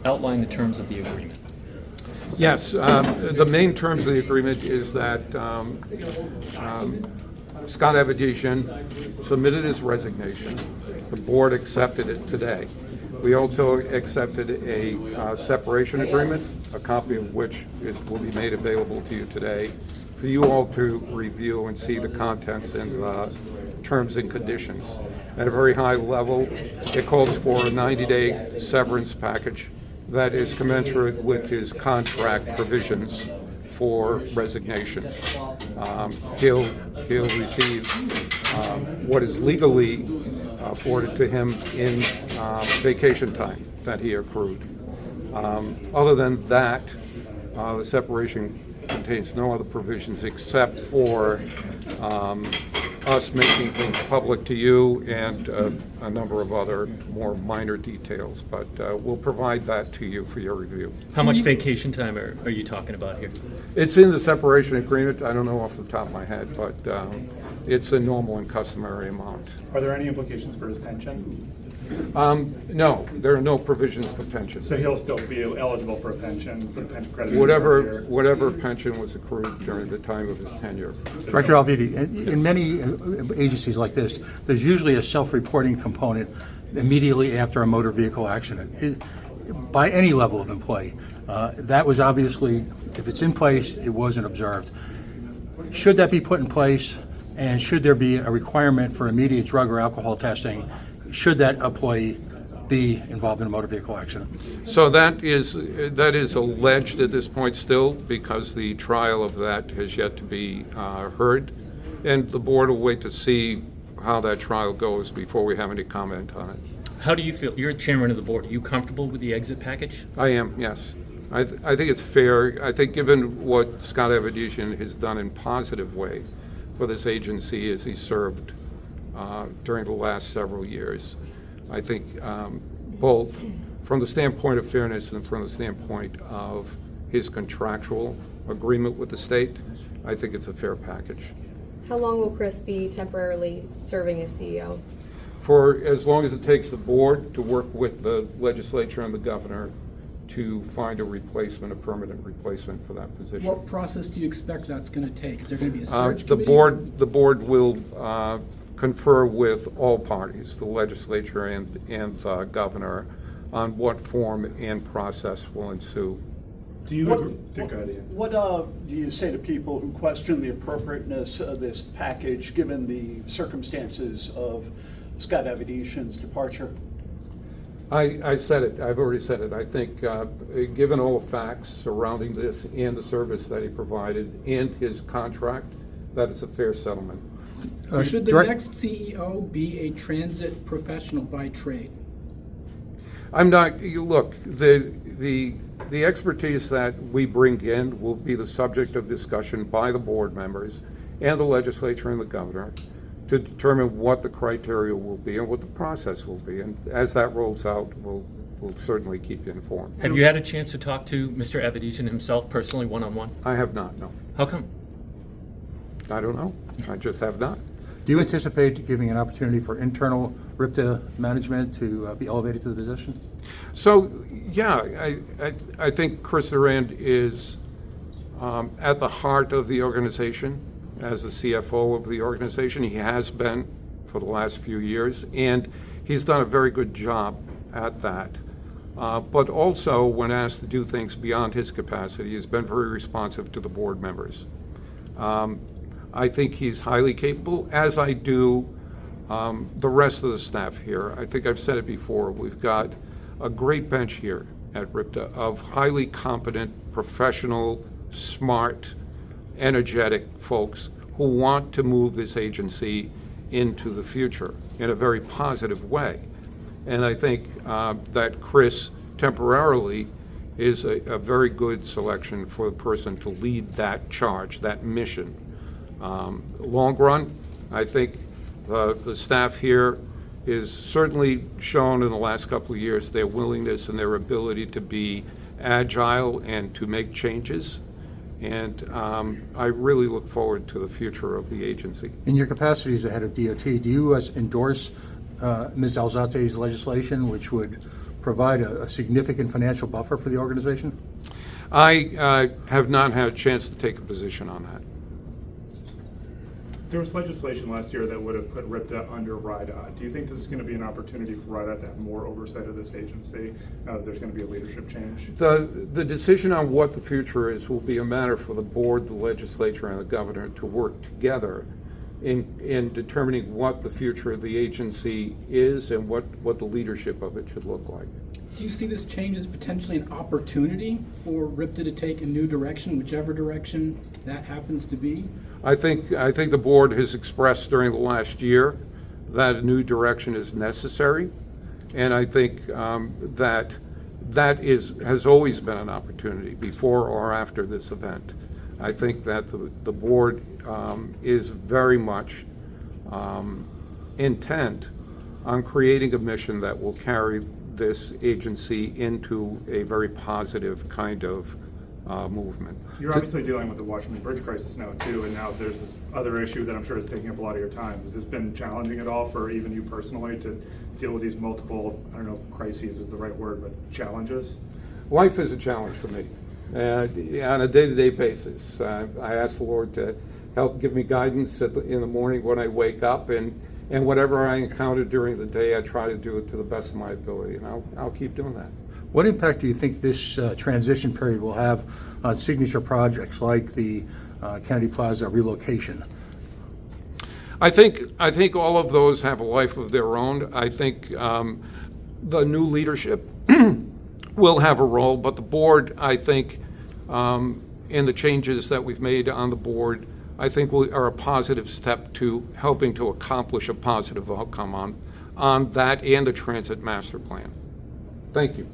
outline the terms of the agreement. Yes, the main terms of the agreement is that Scott Avedisian submitted his resignation. The board accepted it today. We also accepted a separation agreement, a copy of which will be made available to you today, for you all to review and see the contents and terms and conditions. At a very high level, it calls for a 90-day severance package that is commensurate with his contract provisions for resignation. He'll receive what is legally afforded to him in vacation time that he accrued. Other than that, the separation contains no other provisions except for us making things public to you and a number of other more minor details, but we'll provide that to you for your review. How much vacation time are you talking about here? It's in the separation agreement. I don't know off the top of my head, but it's a normal and customary amount. Are there any implications for his pension? No, there are no provisions for pension. So he'll still be eligible for a pension, for the pension credit? Whatever pension was accrued during the time of his tenure. Director Alviti, in many agencies like this, there's usually a self-reporting component immediately after a motor vehicle accident. By any level of employee, that was obviously, if it's in place, it wasn't observed. Should that be put in place, and should there be a requirement for immediate drug or alcohol testing, should that employee be involved in a motor vehicle accident? So that is alleged at this point still, because the trial of that has yet to be heard, and the board will wait to see how that trial goes before we have any comment on it. How do you feel? You're chairman of the board. Are you comfortable with the exit package? I am, yes. I think it's fair. I think given what Scott Avedisian has done in positive way for this agency as he served during the last several years, I think both from the standpoint of fairness and from the standpoint of his contractual agreement with the state, I think it's a fair package. How long will Chris be temporarily serving as CEO? For as long as it takes the board to work with the legislature and the governor to find a replacement, a permanent replacement for that position. What process do you expect that's going to take? Is there going to be a search committee? The board will confer with all parties, the legislature and the governor, on what form and process will ensue. Do you agree? What do you say to people who question the appropriateness of this package given the circumstances of Scott Avedisian's departure? I said it. I've already said it. I think given all the facts surrounding this and the service that he provided and his contract, that is a fair settlement. Should the next CEO be a transit professional by trade? I'm not. Look, the expertise that we bring in will be the subject of discussion by the board members and the legislature and the governor to determine what the criteria will be and what the process will be. And as that rolls out, we'll certainly keep you informed. Have you had a chance to talk to Mr. Avedisian himself personally, one-on-one? I have not, no. How come? I don't know. I just have not. Do you anticipate giving an opportunity for internal RIPTA management to be elevated to the position? So, yeah, I think Chris Durand is at the heart of the organization as the CFO of the organization. He has been for the last few years, and he's done a very good job at that. But also, when asked to do things beyond his capacity, he's been very responsive to the board members. I think he's highly capable, as I do the rest of the staff here. I think I've said it before. We've got a great bench here at RIPTA of highly competent, professional, smart, energetic folks who want to move this agency into the future in a very positive way. And I think that Chris temporarily is a very good selection for the person to lead that charge, that mission. Long run, I think the staff here is certainly shown in the last couple of years their willingness and their ability to be agile and to make changes. And I really look forward to the future of the agency. In your capacity as the head of DOT, do you endorse Ms. Alzate's legislation, which would provide a significant financial buffer for the organization? I have not had a chance to take a position on that. There was legislation last year that would have put RIPTA under RIDOT. Do you think this is going to be an opportunity for RIDOT to have more oversight of this agency? There's going to be a leadership change? The decision on what the future is will be a matter for the board, the legislature, and the governor to work together in determining what the future of the agency is and what the leadership of it should look like. Do you see this change as potentially an opportunity for RIPTA to take a new direction, whichever direction that happens to be? I think the board has expressed during the last year that a new direction is necessary, and I think that has always been an opportunity before or after this event. I think that the board is very much intent on creating a mission that will carry this agency into a very positive kind of movement. You're obviously dealing with the Washington Bridge crisis now too, and now there's this other issue that I'm sure is taking up a lot of your time. Has this been challenging at all for even you personally to deal with these multiple, I don't know if crises is the right word, but challenges? Life is a challenge for me on a day-to-day basis. I ask the Lord to help give me guidance in the morning when I wake up, and whatever I encounter during the day, I try to do it to the best of my ability, and I'll keep doing that. What impact do you think this transition period will have on signature projects like the Kennedy Plaza relocation? I think all of those have a life of their own. I think the new leadership will have a role, but the board, I think, in the changes that we've made on the board, I think are a positive step to helping to accomplish a positive outcome on that and the transit master plan. Thank you.